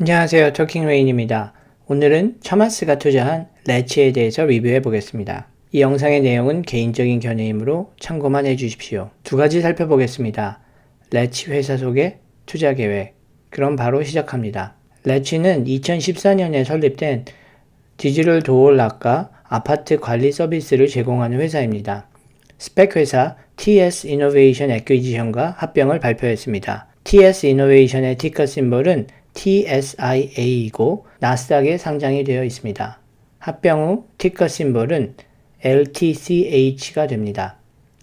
안녕하세요. 터킹레인입니다. 오늘은 차마스가 투자한 레치에 대해서 리뷰해 보겠습니다. 이 영상의 내용은 개인적인 견해이므로 참고만 해주십시오. 두 가지 살펴보겠습니다. 레치 회사 속의 투자 계획. 그럼 바로 시작합니다. 레치는 2014년에 설립된 디지털 도어 락과 아파트 관리 서비스를 제공하는 회사입니다. 스펙 회사 TS 이노베이션 애퀴지션과 합병을 발표했습니다. TS 이노베이션의 티커 심볼은 TSIA이고 나스닥에 상장이 되어 있습니다. 합병 후 티커 심볼은 LTCH가 됩니다.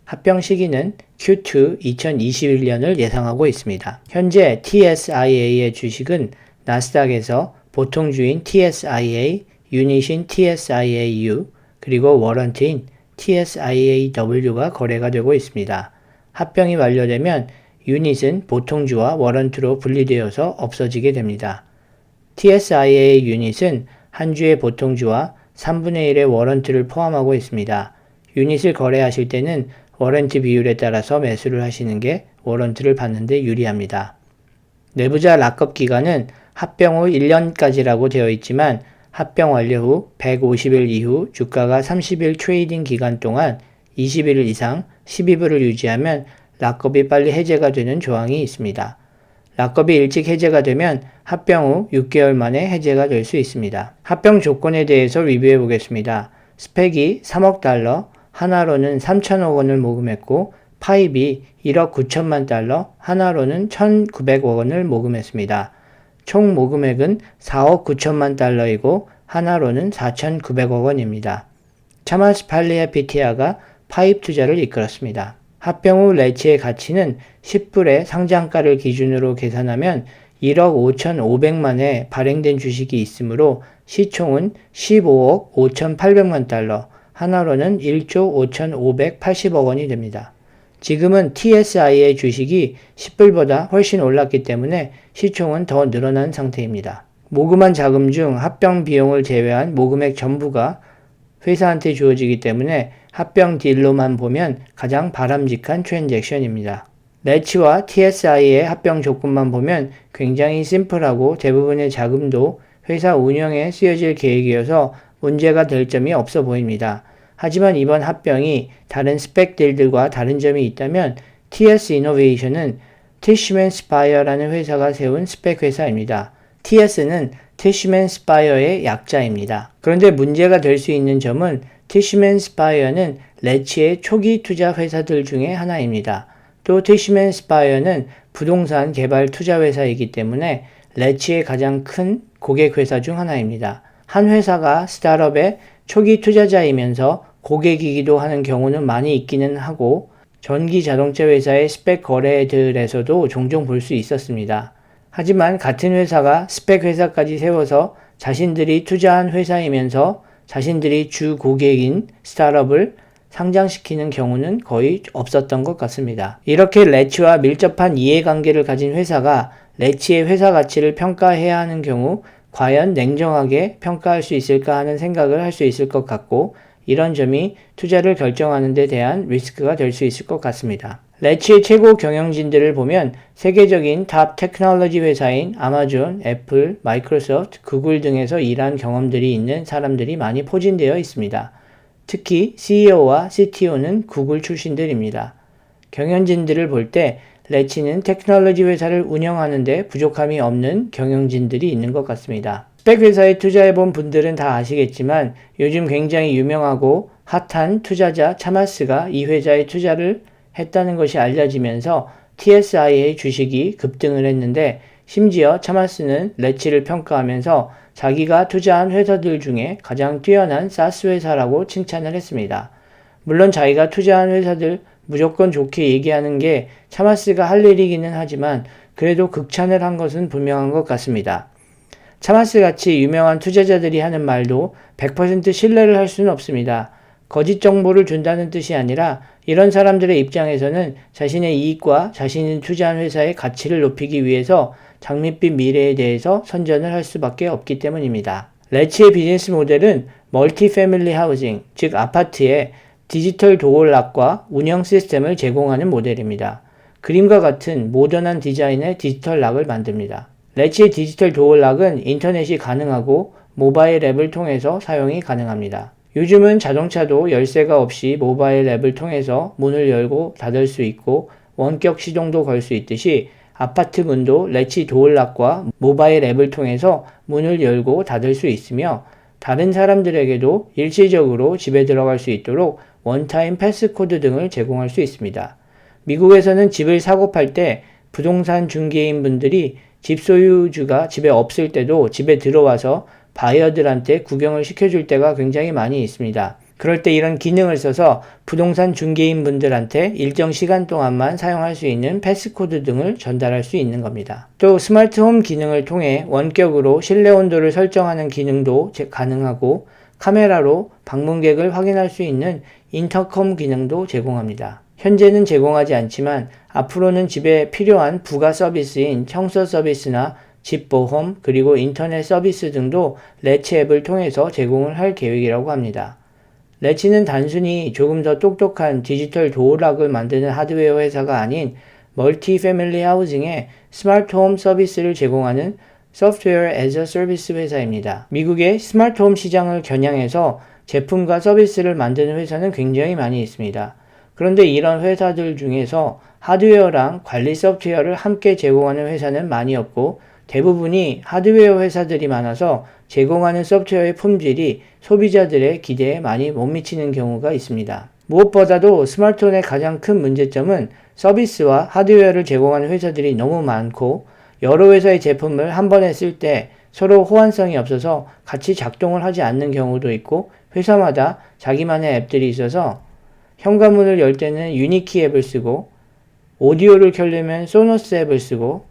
합병 시기는 Q2 2021년을 예상하고 있습니다. 현재 TSIA의 주식은 나스닥에서 보통주인 TSIA, 유닛인 TSIAU, 그리고 워런트인 TSIAW가 거래가 되고 있습니다. 합병이 완료되면 유닛은 보통주와 워런트로 분리되어서 없어지게 됩니다. TSIA 유닛은 한 주의 보통주와 3분의 1의 워런트를 포함하고 있습니다. 유닛을 거래하실 때는 워런트 비율에 따라서 매수를 하시는 게 워런트를 받는 데 유리합니다. 내부자 락업 기간은 합병 후 1년까지라고 되어 있지만 합병 완료 후 150일 이후 주가가 30일 트레이딩 기간 동안 21일 이상 12불을 유지하면 락업이 빨리 해제가 되는 조항이 있습니다. 락업이 일찍 해제가 되면 합병 후 6개월 만에 해제가 될 수 있습니다. 합병 조건에 대해서 리뷰해 보겠습니다. 스펙이 3억 달러, 하나로는 3천억 원을 모금했고 파입이 1억 9천만 달러, 하나로는 1,900억 원을 모금했습니다. 총 모금액은 4억 9천만 달러이고 하나로는 4,900억 원입니다. 차마스 팔리아 피티아가 파입 투자를 이끌었습니다. 합병 후 레치의 가치는 10불의 상장가를 기준으로 계산하면 1억 5,500만에 발행된 주식이 있으므로 시총은 15억 5,800만 달러, 하나로는 1조 5,580억 원이 됩니다. 지금은 TSI의 주식이 10불보다 훨씬 올랐기 때문에 시총은 더 늘어난 상태입니다. 모금한 자금 중 합병 비용을 제외한 모금액 전부가 회사한테 주어지기 때문에 합병 딜로만 보면 가장 바람직한 트랜잭션입니다. 레치와 TSI의 합병 조건만 보면 굉장히 심플하고 대부분의 자금도 회사 운영에 쓰여질 계획이어서 문제가 될 점이 없어 보입니다. 하지만 이번 합병이 다른 스펙 딜들과 다른 점이 있다면 TS 이노베이션은 티슈맨 스파이어라는 회사가 세운 스펙 회사입니다. TS는 티슈맨 스파이어의 약자입니다. 그런데 문제가 될 수 있는 점은 티슈맨 스파이어는 레치의 초기 투자 회사들 중에 하나입니다. 또 티슈맨 스파이어는 부동산 개발 투자 회사이기 때문에 레치의 가장 큰 고객 회사 중 하나입니다. 한 회사가 스타트업의 초기 투자자이면서 고객이기도 하는 경우는 많이 있기는 하고 전기 자동차 회사의 스펙 거래들에서도 종종 볼 수 있었습니다. 하지만 같은 회사가 스펙 회사까지 세워서 자신들이 투자한 회사이면서 자신들이 주 고객인 스타트업을 상장시키는 경우는 거의 없었던 것 같습니다. 이렇게 레치와 밀접한 이해관계를 가진 회사가 레치의 회사 가치를 평가해야 하는 경우 과연 냉정하게 평가할 수 있을까 하는 생각을 할 수 있을 것 같고 이런 점이 투자를 결정하는 데 대한 리스크가 될 수 있을 것 같습니다. 레치의 최고 경영진들을 보면 세계적인 탑 테크놀로지 회사인 아마존, 애플, 마이크로소프트, 구글 등에서 일한 경험들이 있는 사람들이 많이 포진되어 있습니다. 특히 CEO와 CTO는 구글 출신들입니다. 경영진들을 볼 때 레치는 테크놀로지 회사를 운영하는데 부족함이 없는 경영진들이 있는 것 같습니다. 스펙 회사에 투자해본 분들은 다 아시겠지만 요즘 굉장히 유명하고 핫한 투자자 차마스가 이 회사에 투자를 했다는 것이 알려지면서 TSI의 주식이 급등을 했는데 심지어 차마스는 레치를 평가하면서 자기가 투자한 회사들 중에 가장 뛰어난 사스 회사라고 칭찬을 했습니다. 물론 자기가 투자한 회사들 무조건 좋게 얘기하는 게 차마스가 할 일이기는 하지만 그래도 극찬을 한 것은 분명한 것 같습니다. 차마스 같이 유명한 투자자들이 하는 말도 100% 신뢰를 할 수는 없습니다. 거짓 정보를 준다는 뜻이 아니라 이런 사람들의 입장에서는 자신의 이익과 자신이 투자한 회사의 가치를 높이기 위해서 장밋빛 미래에 대해서 선전을 할 수밖에 없기 때문입니다. 레치의 비즈니스 모델은 멀티 패밀리 하우징, 즉 아파트에 디지털 도어락과 운영 시스템을 제공하는 모델입니다. 그림과 같은 모던한 디자인의 디지털 락을 만듭니다. 레치의 디지털 도어락은 인터넷이 가능하고 모바일 앱을 통해서 사용이 가능합니다. 요즘은 자동차도 열쇠가 없이 모바일 앱을 통해서 문을 열고 닫을 수 있고 원격 시동도 걸 수 있듯이 아파트 문도 레치 도어락과 모바일 앱을 통해서 문을 열고 닫을 수 있으며 다른 사람들에게도 일시적으로 집에 들어갈 수 있도록 원타임 패스코드 등을 제공할 수 있습니다. 미국에서는 집을 사고 팔 때 부동산 중개인 분들이 집 소유주가 집에 없을 때도 집에 들어와서 바이어들한테 구경을 시켜줄 때가 굉장히 많이 있습니다. 그럴 때 이런 기능을 써서 부동산 중개인 분들한테 일정 시간 동안만 사용할 수 있는 패스코드 등을 전달할 수 있는 겁니다. 또 스마트홈 기능을 통해 원격으로 실내 온도를 설정하는 기능도 가능하고 카메라로 방문객을 확인할 수 있는 인터컴 기능도 제공합니다. 현재는 제공하지 않지만 앞으로는 집에 필요한 부가 서비스인 청소 서비스나 집 보험 그리고 인터넷 서비스 등도 레치 앱을 통해서 제공을 할 계획이라고 합니다. 레치는 단순히 조금 더 똑똑한 디지털 도어락을 만드는 하드웨어 회사가 아닌 멀티 패밀리 하우징의 스마트홈 서비스를 제공하는 소프트웨어 애저 서비스 회사입니다. 미국의 스마트홈 시장을 겨냥해서 제품과 서비스를 만드는 회사는 굉장히 많이 있습니다. 그런데 이런 회사들 중에서 하드웨어랑 관리 소프트웨어를 함께 제공하는 회사는 많이 없고 대부분이 하드웨어 회사들이 많아서 제공하는 소프트웨어의 품질이 소비자들의 기대에 많이 못 미치는 경우가 있습니다. 무엇보다도 스마트폰의 가장 큰 문제점은 서비스와 하드웨어를 제공하는 회사들이 너무 많고 여러 회사의 제품을 한 번에 쓸 때 서로 호환성이 없어서 같이 작동을 하지 않는 경우도 있고 회사마다 자기만의 앱들이 있어서 현관문을 열 때는 유니키 앱을 쓰고 오디오를 켜려면 소노스 앱을 쓰고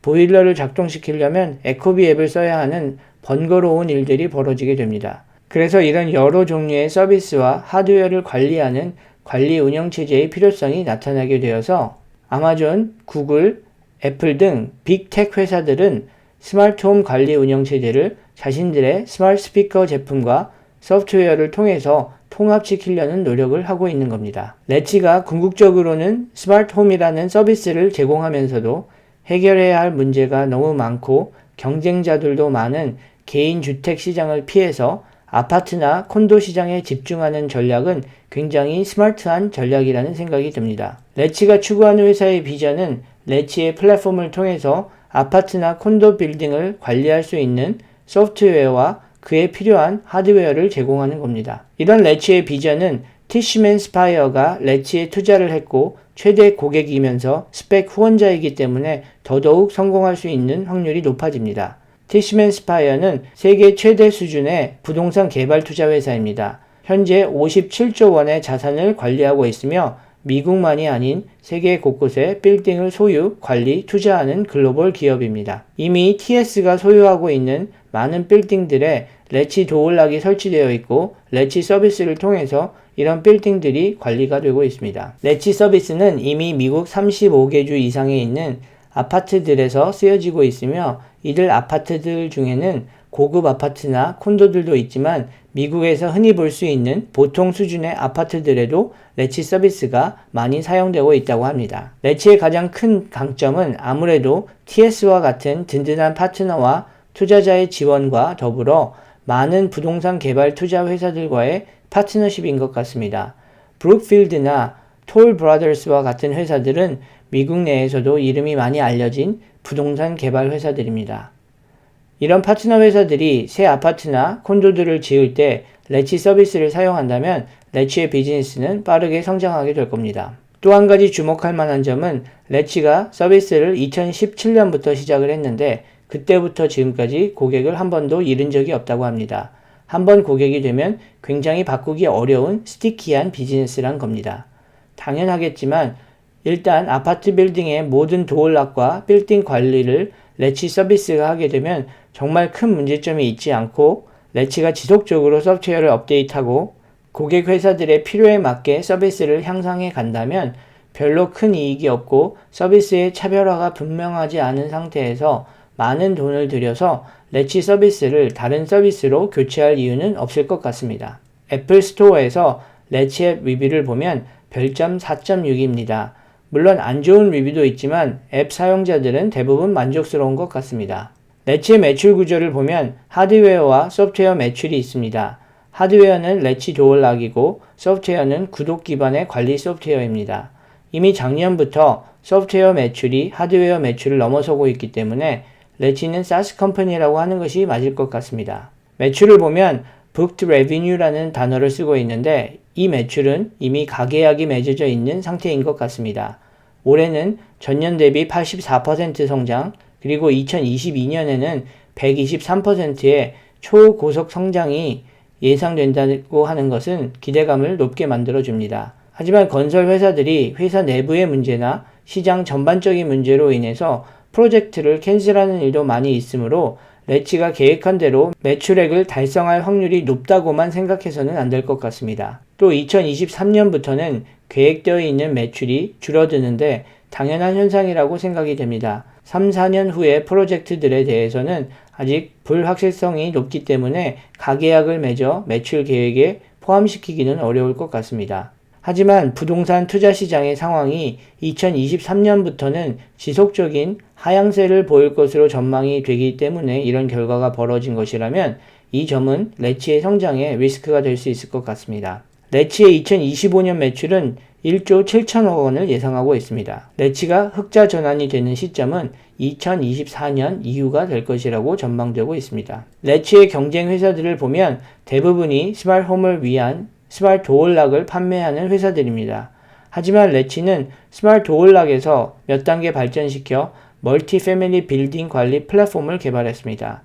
보일러를 작동시키려면 에코비 앱을 써야 하는 번거로운 일들이 벌어지게 됩니다. 그래서 이런 여러 종류의 서비스와 하드웨어를 관리하는 관리 운영체제의 필요성이 나타나게 되어서 아마존, 구글, 애플 등 빅텍 회사들은 스마트홈 관리 운영체제를 자신들의 스마트 스피커 제품과 소프트웨어를 통해서 통합시키려는 노력을 하고 있는 겁니다. 레치가 궁극적으로는 스마트홈이라는 서비스를 제공하면서도 해결해야 할 문제가 너무 많고 경쟁자들도 많은 개인 주택 시장을 피해서 아파트나 콘도 시장에 집중하는 전략은 굉장히 스마트한 전략이라는 생각이 듭니다. 레치가 추구하는 회사의 비전은 레치의 플랫폼을 통해서 아파트나 콘도 빌딩을 관리할 수 있는 소프트웨어와 그에 필요한 하드웨어를 제공하는 겁니다. 이런 레치의 비전은 티시맨 스파이어가 레치에 투자를 했고 최대 고객이면서 스펙 후원자이기 때문에 더더욱 성공할 수 있는 확률이 높아집니다. 티시맨 스파이어는 세계 최대 수준의 부동산 개발 투자 회사입니다. 현재 57조 원의 자산을 관리하고 있으며 미국만이 아닌 세계 곳곳에 빌딩을 소유, 관리, 투자하는 글로벌 기업입니다. 이미 TS가 소유하고 있는 많은 빌딩들에 레치 도어락이 설치되어 있고 레치 서비스를 통해서 이런 빌딩들이 관리가 되고 있습니다. 레치 서비스는 이미 미국 35개 주 이상에 있는 아파트들에서 쓰여지고 있으며 이들 아파트들 중에는 고급 아파트나 콘도들도 있지만 미국에서 흔히 볼 수 있는 보통 수준의 아파트들에도 레치 서비스가 많이 사용되고 있다고 합니다. 레치의 가장 큰 강점은 아무래도 TS와 같은 든든한 파트너와 투자자의 지원과 더불어 많은 부동산 개발 투자 회사들과의 파트너십인 것 같습니다. 브룩필드나 톨 브라더스와 같은 회사들은 미국 내에서도 이름이 많이 알려진 부동산 개발 회사들입니다. 이런 파트너 회사들이 새 아파트나 콘도들을 지을 때 레치 서비스를 사용한다면 레치의 비즈니스는 빠르게 성장하게 될 겁니다. 또 한 가지 주목할 만한 점은 레치가 서비스를 2017년부터 시작을 했는데 그때부터 지금까지 고객을 한 번도 잃은 적이 없다고 합니다. 한 번 고객이 되면 굉장히 바꾸기 어려운 스티키한 비즈니스란 겁니다. 당연하겠지만 일단 아파트 빌딩의 모든 도어락과 빌딩 관리를 레치 서비스가 하게 되면 정말 큰 문제점이 있지 않고 레치가 지속적으로 소프트웨어를 업데이트하고 고객 회사들의 필요에 맞게 서비스를 향상해 간다면 별로 큰 이익이 없고 서비스의 차별화가 분명하지 않은 상태에서 많은 돈을 들여서 레치 서비스를 다른 서비스로 교체할 이유는 없을 것 같습니다. 애플 스토어에서 레치 앱 리뷰를 보면 별점 4.6입니다. 물론 안 좋은 리뷰도 있지만 앱 사용자들은 대부분 만족스러운 것 같습니다. 레치의 매출 구조를 보면 하드웨어와 소프트웨어 매출이 있습니다. 하드웨어는 레치 도어락이고 소프트웨어는 구독 기반의 관리 소프트웨어입니다. 이미 작년부터 소프트웨어 매출이 하드웨어 매출을 넘어서고 있기 때문에 레치는 SaaS 컴퍼니라고 하는 것이 맞을 것 같습니다. 매출을 보면 booked revenue라는 단어를 쓰고 있는데 이 매출은 이미 가계약이 맺어져 있는 상태인 것 같습니다. 올해는 전년 대비 84% 성장, 그리고 2022년에는 123%의 초고속 성장이 예상된다고 하는 것은 기대감을 높게 만들어줍니다. 하지만 건설 회사들이 회사 내부의 문제나 시장 전반적인 문제로 인해서 프로젝트를 캔슬하는 일도 많이 있으므로 레치가 계획한 대로 매출액을 달성할 확률이 높다고만 생각해서는 안 될 것 같습니다. 또 2023년부터는 계획되어 있는 매출이 줄어드는데 당연한 현상이라고 생각이 됩니다. 3, 4년 후의 프로젝트들에 대해서는 아직 불확실성이 높기 때문에 가계약을 맺어 매출 계획에 포함시키기는 어려울 것 같습니다. 하지만 부동산 투자 시장의 상황이 2023년부터는 지속적인 하향세를 보일 것으로 전망이 되기 때문에 이런 결과가 벌어진 것이라면 이 점은 레치의 성장에 리스크가 될 수 있을 것 같습니다. 레치의 2025년 매출은 1조 7천억 원을 예상하고 있습니다. 레치가 흑자 전환이 되는 시점은 2024년 이후가 될 것이라고 전망되고 있습니다. 레치의 경쟁 회사들을 보면 대부분이 스마트홈을 위한 스마트 도어락을 판매하는 회사들입니다. 하지만 레치는 스마트 도어락에서 몇 단계 발전시켜 멀티 패밀리 빌딩 관리 플랫폼을 개발했습니다.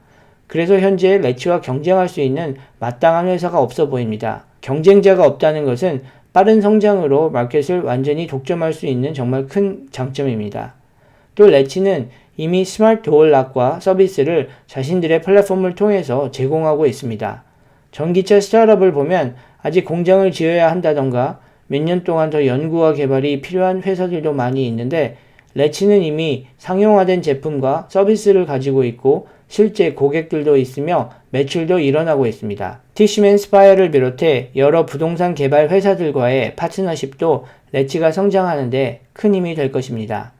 그래서 현재 레치와 경쟁할 수 있는 마땅한 회사가 없어 보입니다. 경쟁자가 없다는 것은 빠른 성장으로 마켓을 완전히 독점할 수 있는 정말 큰 장점입니다. 또 레치는 이미 스마트 도어락과 서비스를 자신들의 플랫폼을 통해서 제공하고 있습니다. 전기차 스타트업을 보면 아직 공장을 지어야 한다던가 몇 년 동안 더 연구와 개발이 필요한 회사들도 많이 있는데 레치는 이미 상용화된 제품과 서비스를 가지고 있고 실제 고객들도 있으며 매출도 일어나고 있습니다. 티슈맨 스파이어를 비롯해 여러 부동산 개발 회사들과의 파트너십도 레치가 성장하는데 큰 힘이 될 것입니다.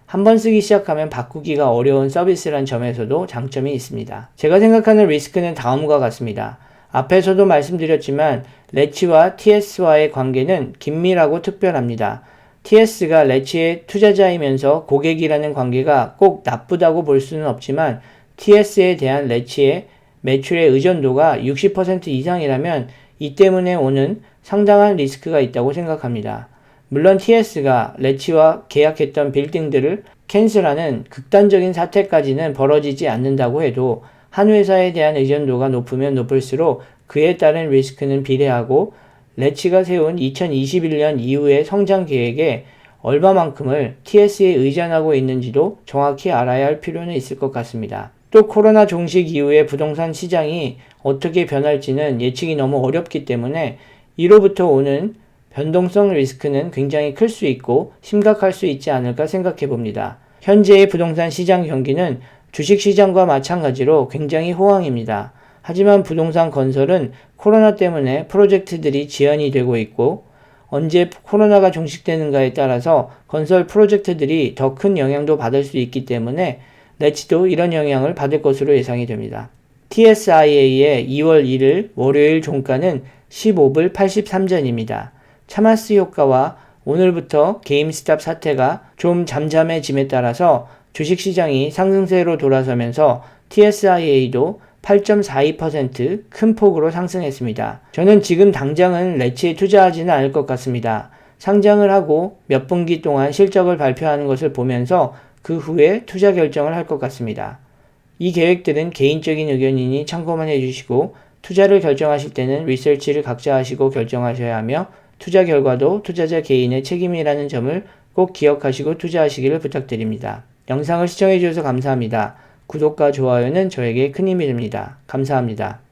한번 쓰기 시작하면 바꾸기가 어려운 서비스란 점에서도 장점이 있습니다. 제가 생각하는 리스크는 다음과 같습니다. 앞에서도 말씀드렸지만 레치와 TS와의 관계는 긴밀하고 특별합니다. TS가 레치의 투자자이면서 고객이라는 관계가 꼭 나쁘다고 볼 수는 없지만 TS에 대한 레치의 매출의 의존도가 60% 이상이라면 이 때문에 오는 상당한 리스크가 있다고 생각합니다. 물론 TS가 레치와 계약했던 빌딩들을 캔슬하는 극단적인 사태까지는 벌어지지 않는다고 해도 한 회사에 대한 의존도가 높으면 높을수록 그에 따른 리스크는 비례하고 레치가 세운 2021년 이후의 성장 계획에 얼마만큼을 TS에 의존하고 있는지도 정확히 알아야 할 필요는 있을 것 같습니다. 또 코로나 종식 이후의 부동산 시장이 어떻게 변할지는 예측이 너무 어렵기 때문에 이로부터 오는 변동성 리스크는 굉장히 클 수 있고 심각할 수 있지 않을까 생각해 봅니다. 현재의 부동산 시장 경기는 주식시장과 마찬가지로 굉장히 호황입니다. 하지만 부동산 건설은 코로나 때문에 프로젝트들이 지연이 되고 있고 언제 코로나가 종식되는가에 따라서 건설 프로젝트들이 더 큰 영향도 받을 수 있기 때문에 레치도 이런 영향을 받을 것으로 예상이 됩니다. TSIA의 2월 1일 월요일 종가는 15불 83전입니다. 차마스 효과와 오늘부터 게임스탑 사태가 좀 잠잠해짐에 따라서 주식시장이 상승세로 돌아서면서 TSIA도 8.42% 큰 폭으로 상승했습니다. 저는 지금 당장은 레치에 투자하지는 않을 것 같습니다. 상장을 하고 몇 분기 동안 실적을 발표하는 것을 보면서 그 후에 투자 결정을 할 것 같습니다. 이 계획들은 개인적인 의견이니 참고만 해주시고 투자를 결정하실 때는 리서치를 각자 하시고 결정하셔야 하며 투자 결과도 투자자 개인의 책임이라는 점을 꼭 기억하시고 투자하시기를 부탁드립니다. 영상을 시청해주셔서 감사합니다. 구독과 좋아요는 저에게 큰 힘이 됩니다. 감사합니다.